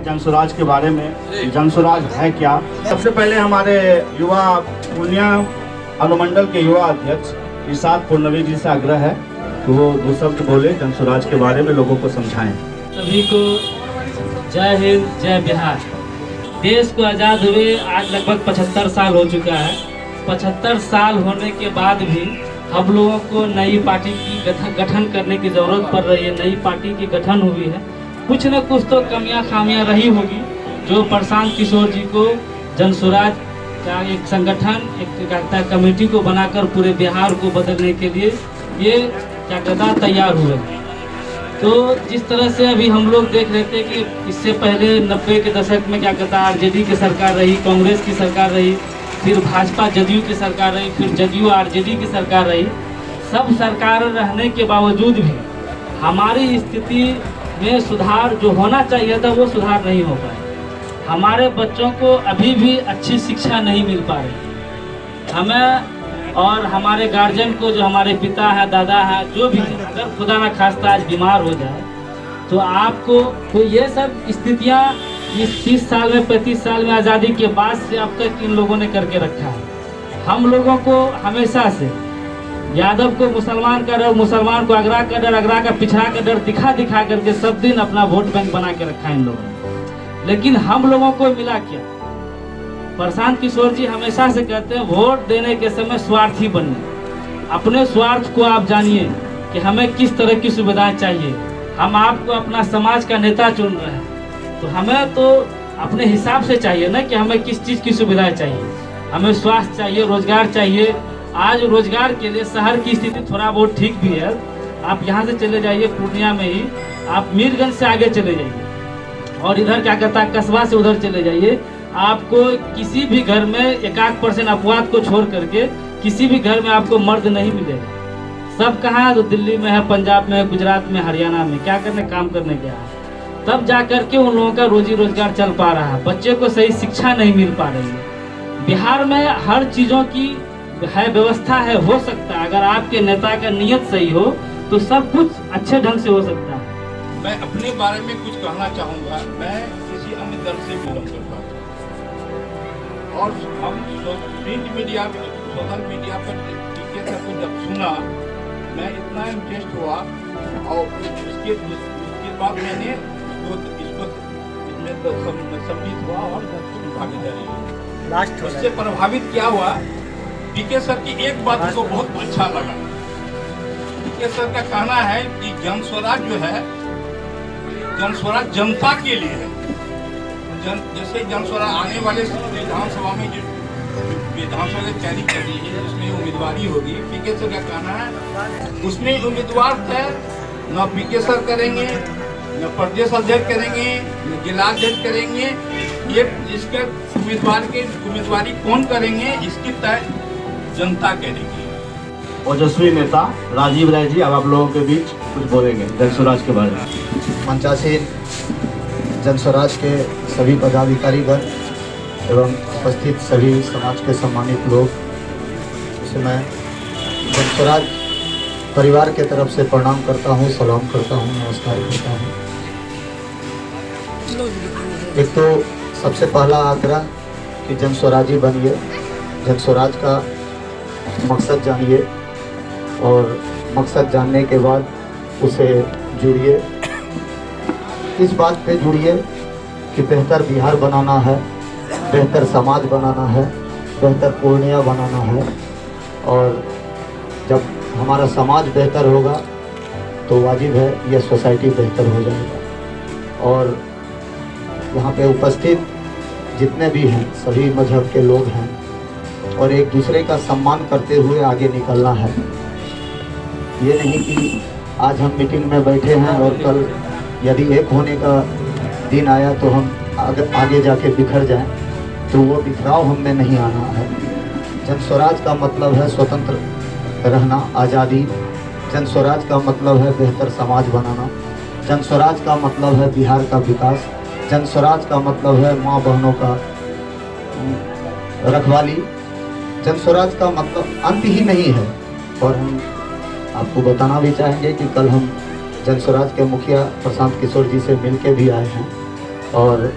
जनसुराज के बारे में। जनसुराज है क्या? सबसे पहले हमारे युवा पूर्णिया अनुमंडल के युवा अध्यक्ष इरशाद पूर्णवी जी से आग्रह है कि वो 2 शब्द बोले जनसुराज के बारे में, लोगों को समझाएं। सभी को जय हिंद, जय बिहार। देश को आज़ाद हुए आज लगभग 75 साल हो चुका है। 75 साल होने के बाद भी हम लोगों को नई पार्टी की गठन करने की ज़रूरत पड़ रही है। नई पार्टी की गठन हुई है, कुछ न कुछ तो कमियां खामियां रही होगी, जो प्रशांत किशोर जी को जनसुराज का एक संगठन, एक कमेटी को बनाकर पूरे बिहार को बदलने के लिए ये क्या कहता तैयार हुए। तो जिस तरह से अभी हम लोग देख रहे थे कि इससे पहले 90 के दशक में क्या कहता आरजेडी की सरकार रही, कांग्रेस की सरकार रही, फिर भाजपा जदयू की सरकार रही, फिर जदयू आरजेडी की सरकार रही। सब सरकार रहने के बावजूद भी हमारी स्थिति में सुधार जो होना चाहिए था वो सुधार नहीं हो पाया। हमारे बच्चों को अभी भी अच्छी शिक्षा नहीं मिल पा रही। हमें और हमारे गार्जियन को, जो हमारे पिता है, दादा है, जो भी है, अगर खुदा ना खास्ता आज बीमार हो जाए तो आपको, तो ये सब स्थितियाँ इस 30 साल में, 35 साल में आज़ादी के बाद से अब तक इन लोगों ने करके रखा है। हम लोगों को हमेशा से यादव को मुसलमान का डर, मुसलमान को आगरा का डर, आगरा का पिछड़ा का डर दिखा दिखा करके सब दिन अपना वोट बैंक बना के रखा है इन लोगों ने। लेकिन हम लोगों को मिला क्या? प्रशांत किशोर जी हमेशा से कहते हैं वोट देने के समय स्वार्थी बनिए। अपने स्वार्थ को आप जानिए कि हमें किस तरह की सुविधाएं चाहिए। हम आपको अपना समाज का नेता चुन रहे हैं, तो हमें तो अपने हिसाब से चाहिए ना कि हमें किस चीज़ की सुविधाएं चाहिए। हमें स्वास्थ्य चाहिए, रोजगार चाहिए। आज रोजगार के लिए शहर की स्थिति थोड़ा बहुत ठीक भी है। आप यहाँ से चले जाइए पूर्णिया में ही, आप मीरगंज से आगे चले जाइए और इधर क्या कहता है कस्बा से उधर चले जाइए, आपको किसी भी घर में 1-8% अपवाद को छोड़ करके किसी भी घर में आपको मर्द नहीं मिलेगा। सब कहाँ? तो दिल्ली में है, पंजाब में है, गुजरात में, हरियाणा में। क्या करने? काम करने गया है। तब जा करके उन लोगों का रोजी रोजगार चल पा रहा है। बच्चे को सही शिक्षा नहीं मिल पा रही है। बिहार में हर चीज़ों की है व्यवस्था है, हो सकता है अगर आपके नेता का नियत सही हो तो सब कुछ अच्छे ढंग से हो सकता है। मैं अपने बारे में कुछ कहना चाहूँगा। मैं किसी अन्य दल से बिलोंग करता हूँ और हम प्रिंट मीडिया, सोशल मीडिया पर टीके सर को जब सुना, मैं इतना इंटरेस्ट हुआ और उसके बाद मैंने इसको सम्मिलित हुआ और भागीदारी हुई। इससे प्रभावित क्या हुआ, पीके सर की एक बात को बहुत अच्छा लगा। पीके सर का कहना है कि जनस्वराज जो है, जनस्वराज जनता के लिए है। जैसे जनस्वराज आने वाले विधानसभा में जो विधानसभा की तैयारी कर रही है, जिसमें उम्मीदवारी होगी, पीके सर का कहना है उसमें उम्मीदवार तय न पीके सर करेंगे, न प्रदेश अध्यक्ष करेंगे, न जिला अध्यक्ष करेंगे। ये इसके उम्मीदवारी कौन करेंगे, इसकी तय जनता करेगी। ओजस्वी नेता राजीव राय जी अब आप लोगों के बीच कुछ बोलेंगे जनसुराज के बारे में। मंचासीन जनसुराज के सभी पदाधिकारीगण एवं उपस्थित सभी समाज के सम्मानित लोग, इसे मैं जनसुराज परिवार के तरफ से प्रणाम करता हूँ, सलाम करता हूँ, नमस्कार करता हूँ। एक तो सबसे पहला आग्रह कि जनसुराजी बनिए, जनसुराज का मकसद जानिए और मकसद जानने के बाद उसे जुड़िए। इस बात पे जुड़िए कि बेहतर बिहार बनाना है, बेहतर समाज बनाना है, बेहतर पूर्णिया बनाना है। और जब हमारा समाज बेहतर होगा तो वाजिब है यह सोसाइटी बेहतर हो जाएगा। और यहाँ पे उपस्थित जितने भी हैं सभी मजहब के लोग हैं और एक दूसरे का सम्मान करते हुए आगे निकलना है। ये नहीं कि आज हम मीटिंग में बैठे हैं और कल यदि एक होने का दिन आया तो हम आगे जाके बिखर जाएं, तो वो बिखराव हम में नहीं आना है। जनस्वराज का मतलब है स्वतंत्र रहना, आज़ादी। जनस्वराज का मतलब है बेहतर समाज बनाना। जनस्वराज का मतलब है बिहार का विकास। जनस्वराज का मतलब है माँ बहनों का रखवाली। जनस्वराज का मतलब अंत ही नहीं है। और हम आपको बताना भी चाहेंगे कि कल हम जनस्वराज के मुखिया प्रशांत किशोर जी से मिल के भी आए हैं और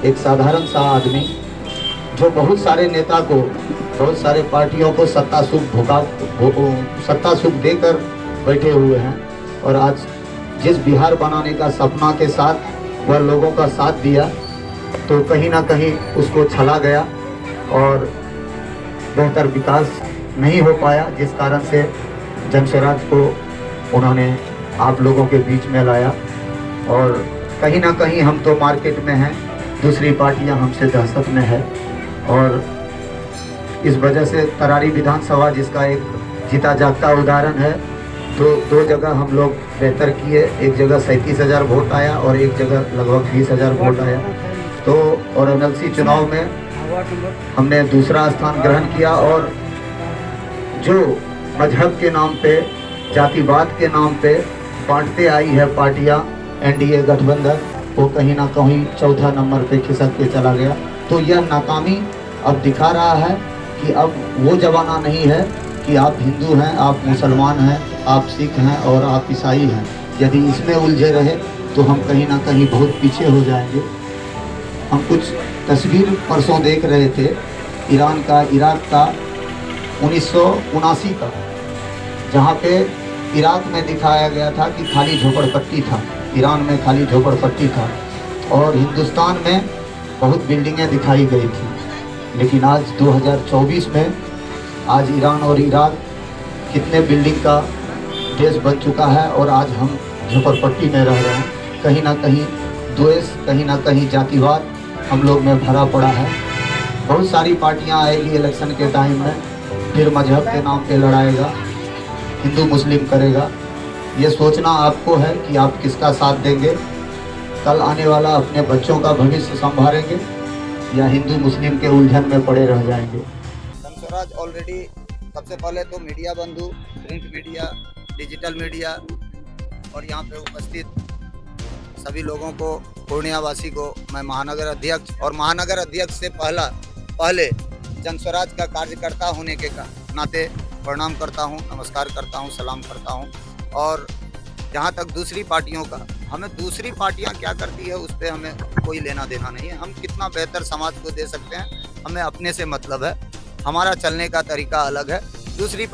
एक साधारण सा आदमी जो बहुत सारे नेता को, बहुत सारे पार्टियों को सत्ता सुख देकर बैठे हुए हैं, और आज जिस बिहार बनाने का सपना के साथ वह लोगों का साथ दिया, तो कहीं ना कहीं उसको छला गया और बेहतर विकास नहीं हो पाया, जिस कारण से जनस्वराज को उन्होंने आप लोगों के बीच में लाया। और कहीं ना कहीं हम तो मार्केट में हैं, दूसरी पार्टियां हमसे दहशत में है, और इस वजह से तरारी विधानसभा जिसका एक जीता जागता उदाहरण है, तो 2 जगह हम लोग बेहतर किए। एक जगह 37,000 वोट आया और एक जगह लगभग 20,000 वोट आया। तो और एमएलसी चुनाव में हमने दूसरा स्थान ग्रहण किया, और जो मजहब के नाम पे, जातिवाद के नाम पे बांटते आई है पार्टियां, एनडीए गठबंधन, वो कहीं ना कहीं चौथा नंबर पे खिसक के चला गया। तो यह नाकामी अब दिखा रहा है कि अब वो ज़माना नहीं है कि आप हिंदू हैं, आप मुसलमान हैं, आप सिख हैं और आप ईसाई हैं। यदि इसमें उलझे रहे तो हम कहीं ना कहीं बहुत पीछे हो जाएंगे। हम कुछ तस्वीर परसों देख रहे थे ईरान का, इराक का 1979 का, जहाँ पे इराक में दिखाया गया था कि खाली झोपड़पट्टी था, ईरान में खाली झोपड़पट्टी था, और हिंदुस्तान में बहुत बिल्डिंगें दिखाई गई थी। लेकिन आज 2024 में आज ईरान और इराक कितने बिल्डिंग का देश बन चुका है, और आज हम झोपड़पट्टी में रह रहे हैं। कहीं ना कहीं द्वेष, कहीं ना कहीं जातिवाद हम लोग में भरा पड़ा है। बहुत सारी पार्टियां आएगी इलेक्शन के टाइम में, फिर मजहब के नाम पे लड़ाएगा, हिंदू मुस्लिम करेगा। ये सोचना आपको है कि आप किसका साथ देंगे, कल आने वाला अपने बच्चों का भविष्य संभालेंगे या हिंदू मुस्लिम के उलझन में पड़े रह जाएंगे। जनस्वराज ऑलरेडी सबसे पहले तो मीडिया बंधु, प्रिंट मीडिया, डिजिटल मीडिया और यहाँ पे उपस्थित सभी लोगों को, पूर्णिया वासी को मैं महानगर अध्यक्ष और महानगर अध्यक्ष से पहले जनस्वराज का कार्यकर्ता होने के नाते प्रणाम करता हूँ, नमस्कार करता हूँ, सलाम करता हूँ। और जहाँ तक दूसरी पार्टियों का, हमें दूसरी पार्टियाँ क्या करती है उस पर हमें कोई लेना देना नहीं है। हम कितना बेहतर समाज को दे सकते हैं, हमें अपने से मतलब है। हमारा चलने का तरीका अलग है। दूसरी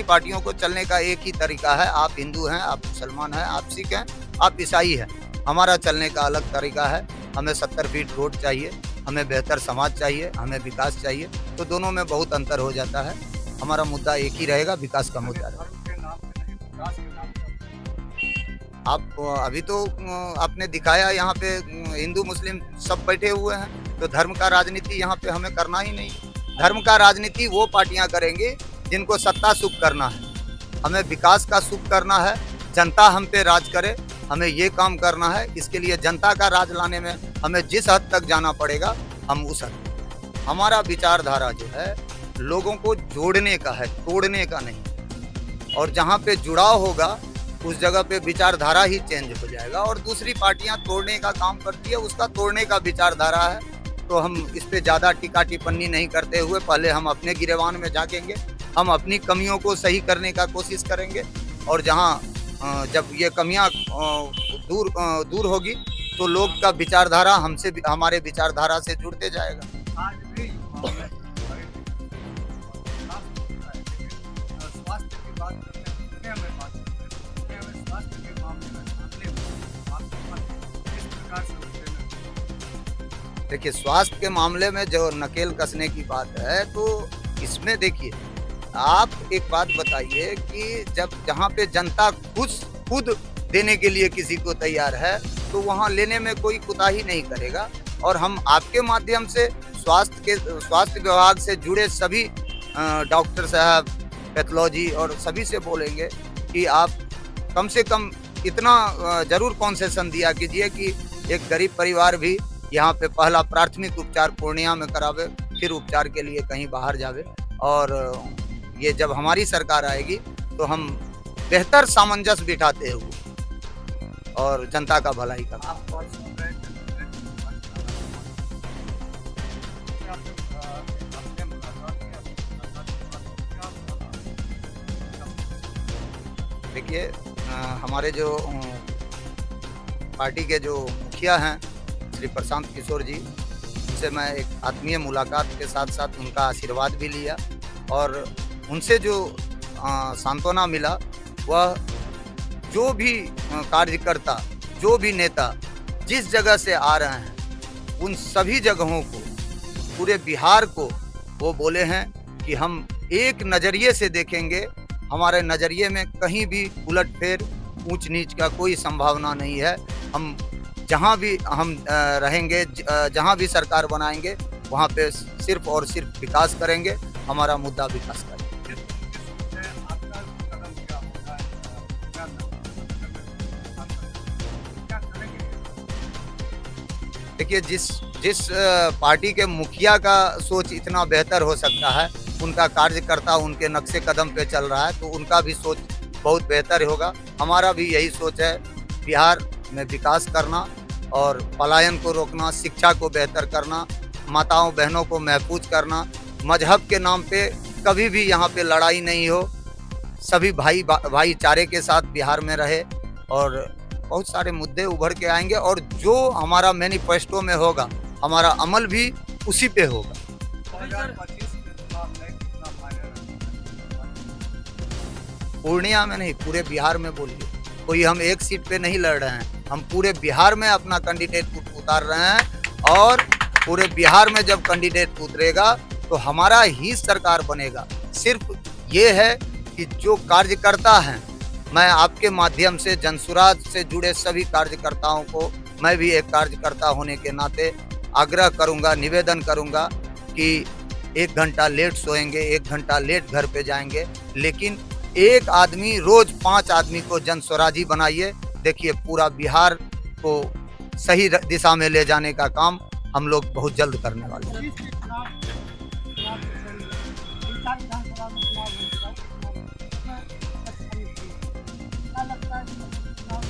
पार्टियों को चलने का एक ही तरीका है, आप हिंदू हैं, आप मुसलमान हैं, आप सिख हैं, आप ईसाई हैं। हमारा चलने का अलग तरीका है। हमें 70 फीट रोड चाहिए, हमें बेहतर समाज चाहिए, हमें विकास चाहिए। तो दोनों में बहुत अंतर हो जाता है। हमारा मुद्दा एक ही रहेगा, विकास का मुद्दा रहेगा। आप अभी तो आपने दिखाया यहाँ पे हिंदू मुस्लिम सब बैठे हुए हैं, तो धर्म का राजनीति यहाँ पे हमें करना ही नहीं। धर्म का राजनीति वो पार्टियां करेंगी जिनको सत्ता सुख करना है। हमें विकास का सुख करना है, जनता हम पे राज करे, हमें ये काम करना है। इसके लिए जनता का राज लाने में हमें जिस हद तक जाना पड़ेगा हम उस हद। हमारा विचारधारा जो है लोगों को जोड़ने का है, तोड़ने का नहीं। और जहाँ पे जुड़ाव होगा उस जगह पे विचारधारा ही चेंज हो जाएगा। और दूसरी पार्टियां तोड़ने का काम करती है, उसका तोड़ने का विचारधारा है। तो हम इस पे ज़्यादा टीका टिप्पणी नहीं करते हुए पहले हम अपने गिरेबान में झाँकेंगे, हम अपनी कमियों को सही करने का कोशिश करेंगे। और जहाँ जब ये कमियां दूर होगी तो लोग का विचारधारा हमसे, हमारे विचारधारा से जुड़ते जाएगा। देखिए, स्वास्थ्य के मामले में जो नकेल कसने की बात है, तो इसमें देखिए आप एक बात बताइए कि जब जहाँ पे जनता खुद देने के लिए किसी को तैयार है तो वहाँ लेने में कोई कुताही नहीं करेगा। और हम आपके माध्यम से स्वास्थ्य विभाग से जुड़े सभी डॉक्टर साहब, पैथोलॉजी और सभी से बोलेंगे कि आप कम से कम इतना जरूर कंसेशन दिया कीजिए कि एक गरीब परिवार भी यहाँ पे पहला प्राथमिक उपचार पूर्णिया में करावे, फिर उपचार के लिए कहीं बाहर जावे। और ये जब हमारी सरकार आएगी तो हम बेहतर सामंजस्य बिठाते हुए और जनता का भलाई का। देखिए, हमारे जो पार्टी के जो मुखिया हैं श्री प्रशांत किशोर जी, उनसे मैं एक आत्मीय मुलाकात के साथ साथ उनका आशीर्वाद भी लिया और उनसे जो सांत्वना मिला, वह जो भी कार्यकर्ता, जो भी नेता जिस जगह से आ रहे हैं उन सभी जगहों को, पूरे बिहार को वो बोले हैं कि हम एक नज़रिए से देखेंगे, हमारे नज़रिए में कहीं भी उलटफेर ऊंच नीच का कोई संभावना नहीं है। हम जहां भी हम रहेंगे, जहां भी सरकार बनाएंगे, वहां पे सिर्फ और सिर्फ विकास करेंगे, हमारा मुद्दा विकास करेंगे। देखिए, जिस पार्टी के मुखिया का सोच इतना बेहतर हो सकता है, उनका कार्यकर्ता उनके नक्शे कदम पे चल रहा है, तो उनका भी सोच बहुत बेहतर होगा। हमारा भी यही सोच है, बिहार में विकास करना और पलायन को रोकना, शिक्षा को बेहतर करना, माताओं बहनों को महफूज करना, मजहब के नाम पे कभी भी यहाँ पे लड़ाई नहीं हो, सभी भाईचारे के साथ बिहार में रहे और बहुत सारे मुद्दे उभर के आएंगे और जो हमारा मैनिफेस्टो में होगा, हमारा अमल भी उसी पे होगा। पूर्णिया में नहीं, पूरे बिहार में बोलिए, कोई हम एक सीट पे नहीं लड़ रहे हैं, हम पूरे बिहार में अपना कैंडिडेट उतार रहे हैं और पूरे बिहार में जब कैंडिडेट उतरेगा तो हमारा ही सरकार बनेगा। सिर्फ ये है कि जो कार्यकर्ता हैं, मैं आपके माध्यम से जनसुराज से जुड़े सभी कार्यकर्ताओं को, मैं भी एक कार्यकर्ता होने के नाते आग्रह करूंगा, निवेदन करूंगा कि 1 घंटा लेट सोएंगे, 1 घंटा लेट घर पे जाएंगे, लेकिन एक आदमी रोज 5 आदमी को जनस्वराजी बनाइए। देखिए, पूरा बिहार को सही दिशा में ले जाने का काम हम लोग बहुत जल्द करने वाले हैं।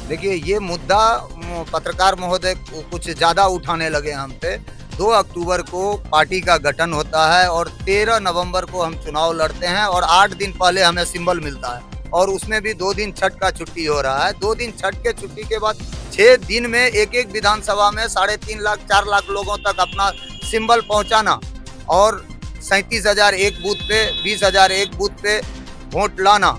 देखिए, ये मुद्दा पत्रकार महोदय कुछ ज़्यादा उठाने लगे हम पे। 2 अक्टूबर को पार्टी का गठन होता है और 13 नवंबर को हम चुनाव लड़ते हैं और 8 दिन पहले हमें सिंबल मिलता है और उसमें भी 2 दिन छठ का छुट्टी हो रहा है। 2 दिन छठ के छुट्टी के बाद 6 दिन में एक विधानसभा में 3.5 लाख 4 लाख लोगों तक अपना सिंबल पहुंचाना और 37,000 एक बूथ पे, 20,000 एक बूथ पे वोट लाना,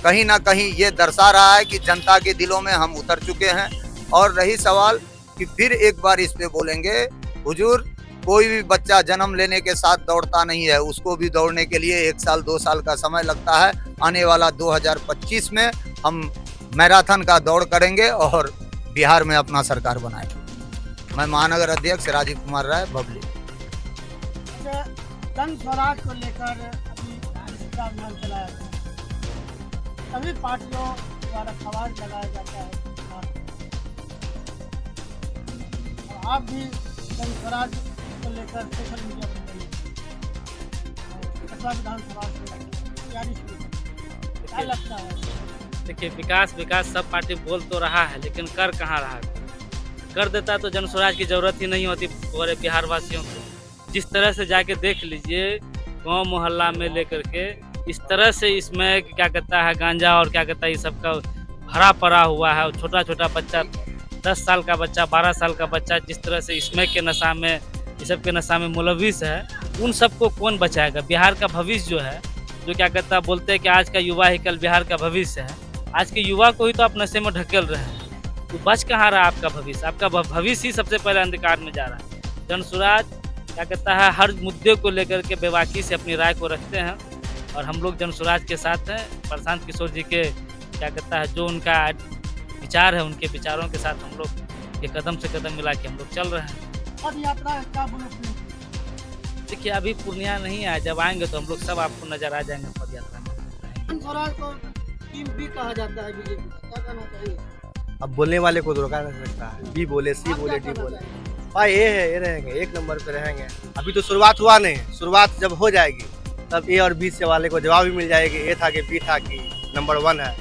कहीं ना कहीं ये दर्शा रहा है कि जनता के दिलों में हम उतर चुके हैं। और रही सवाल कि फिर एक बार इस पे बोलेंगे, हुजूर, कोई भी बच्चा जन्म लेने के साथ दौड़ता नहीं है, उसको भी दौड़ने के लिए 1 साल 2 साल का समय लगता है। आने वाला 2025 में हम मैराथन का दौड़ करेंगे और बिहार में अपना सरकार बनाएंगे। मैं महानगर अध्यक्ष राजीव कुमार राय, बबली। जन स्वराज को लेकर अभी अभियान चलाया गया, सभी पार्टियों द्वारा सवाल लगाया जाता है और आप भी जन स्वराज को लेकर सोशल मीडिया पर विधानसभा से तैयारी शुरू कर, क्या लगता है? देखिए, विकास सब पार्टी बोल तो रहा है, लेकिन कर कहाँ रहा है? कर देता तो जन स्वराज की जरूरत ही नहीं होती पूरे बिहार वासियों को। जिस तरह से जाके देख लीजिए, गांव मोहल्ला में लेकर के इस तरह से इसमें क्या कहता है गांजा और क्या कहता है ये सब का भरा पड़ा हुआ है। छोटा छोटा बच्चा, 10 साल का बच्चा, 12 साल का बच्चा जिस तरह से इसमें के नशा में, इस सब के नशा में मुलविस है, उन सबको कौन बचाएगा? बिहार का भविष्य जो है, जो क्या कहता है, बोलते हैं कि आज का युवा ही कल बिहार का भविष्य है। आज के युवा को ही तो आप नशे में ढकेल रहे हैं, तो बच कहाँ रहा आपका भविष्य? आपका भविष्य ही सबसे पहले अंधकार में जा रहा है। जनसुराज क्या कहता है, हर मुद्दे को लेकर के बेबाकी से अपनी राय को रखते हैं और हम लोग जनसुराज के साथ हैं। प्रशांत किशोर जी के क्या कहता है, जो उनका विचार है, उनके विचारों के साथ हम लोग ये कदम से कदम मिला के हम लोग चल रहे हैं। पद यात्रा क्या बोलो? देखिए, अभी पूर्णिया नहीं आया, जब आएंगे तो हम लोग सब आपको नजर आ जाएंगे पद यात्रा में। जन स्वराज को टीम बी कहा जाता है बीजेपी, क्या कहना चाहिए? अब बोलने वाले को तो रोका नहीं सकता है, बी बोले, सी बोले, डी बोले। भाई ये है, ये रहेंगे, 1 नंबर पे रहेंगे। अभी तो शुरुआत हुआ नहीं, शुरुआत जब हो जाएगी तब ए और बी से वाले को जवाब भी मिल जाएगी, ए था कि बी था कि नंबर 1 है।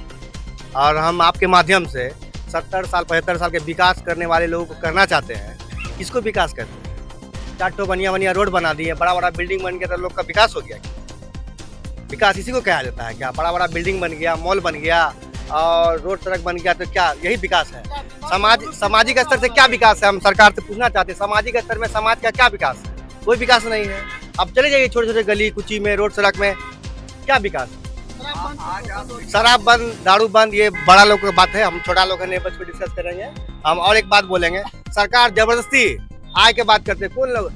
और हम आपके माध्यम से 70 साल 75 साल के विकास करने वाले लोगों को करना चाहते हैं। किसको विकास करते हैं? 4 बढ़िया रोड बना दिए, बड़ा बिल्डिंग बन गया तो लोग का विकास हो गया। विकास इसी को कहा जाता है क्या? बड़ा बिल्डिंग बन गया, मॉल बन गया और रोड सड़क बन गया तो क्या यही विकास है? सामाजिक स्तर से क्या विकास है? हम सरकार से पूछना चाहते हैं, सामाजिक स्तर में समाज का क्या विकास है? कोई विकास नहीं है। अब चले जाइए छोटे छोटे गली कुची में, रोड सड़क में, क्या विकास है? शराब बंद, दारू बंद, ये बड़ा लोग की बात है, हम छोटा लोग ने बस पे डिस्कस करेंगे। हम और एक बात बोलेंगे, सरकार जबरदस्ती आय के बात करते, कौन लोग,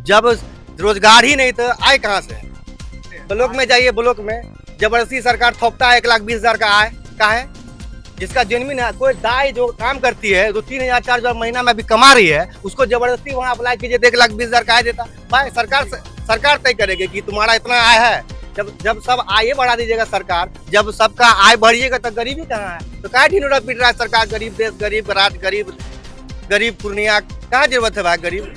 जब रोजगार ही नहीं तो आय कहाँ से? ब्लॉक में जाइए, ब्लॉक में जबरदस्ती सरकार थोपता है 1,20,000 का आय का है, जिसका जेनविन है। कोई दाई जो काम करती है, जो 3,000-4,000 महीना में अभी कमा रही है, उसको जबरदस्ती वहाँ अप्लाई कीजिए तो 1,20,000 का आय देता। भाई सरकार तय करेगी कि तुम्हारा इतना आय है। जब सब आय बढ़ा दीजिएगा सरकार, जब सबका आय बढ़िएगा तो गरीबी कहाँ है? तो क्या ढिंडोरा पीट रहा है सरकार? गरीब देश, गरीब राज्य, गरीब पूर्णिया, कहाँ जरूरत है भाई गरीब?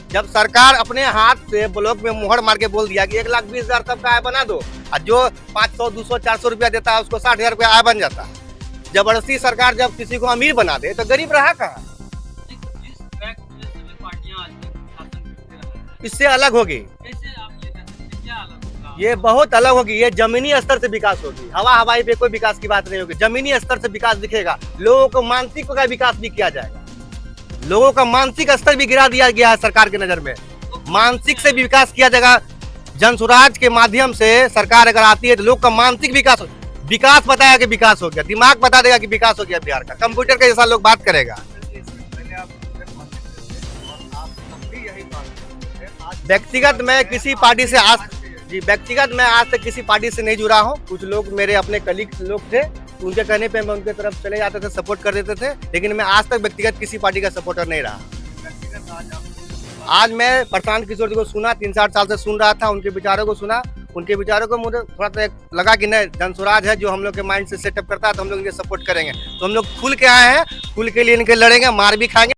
जब सरकार अपने हाथ से ब्लॉक में मुहर मार के बोल दिया कि 1,20,000 तक का आय बना दो, और जो 500, 200, 400 रुपया देता है उसको 60,000 रुपया आय बन जाता है। जबरदस्ती सरकार जब किसी को अमीर बना दे तो गरीब रहा कहाँ? इससे अलग होगी, ये बहुत अलग होगी। ये जमीनी स्तर से विकास होगी, हवाई पे कोई विकास की बात नहीं होगी। जमीनी स्तर से विकास दिखेगा, लोगों को मानसिक का विकास भी किया जाएगा। लोगों का मानसिक स्तर भी गिरा दिया गया है सरकार की नजर में, मानसिक से भी विकास किया जाएगा। जन स्वराज के माध्यम से सरकार अगर आती है तो लोग का मानसिक विकास बताएगा कि विकास हो गया, दिमाग बता देगा कि विकास हो गया बिहार का। कंप्यूटर के जैसा लोग बात करेगा। व्यक्तिगत मैं आज तक किसी पार्टी से नहीं जुड़ा हूँ। कुछ लोग मेरे अपने कलीग लोग थे, उनके कहने पे मैं उनके तरफ चले जाते थे, सपोर्ट कर देते थे, लेकिन मैं आज तक व्यक्तिगत किसी पार्टी का सपोर्टर नहीं रहा। आज मैं प्रशांत किशोर जी को सुना, 3-4 साल से सुन रहा था, उनके विचारों को सुना। उनके विचारों को मुझे थोड़ा सा लगा कि नहीं, जन स्वराज है जो हम लोग के माइंड से सेटअप करता है तो हम लोग इनके सपोर्ट करेंगे। तो हम लोग खुल के आए हैं, खुल के लिए इनके लड़ेंगे, मार भी खाएंगे।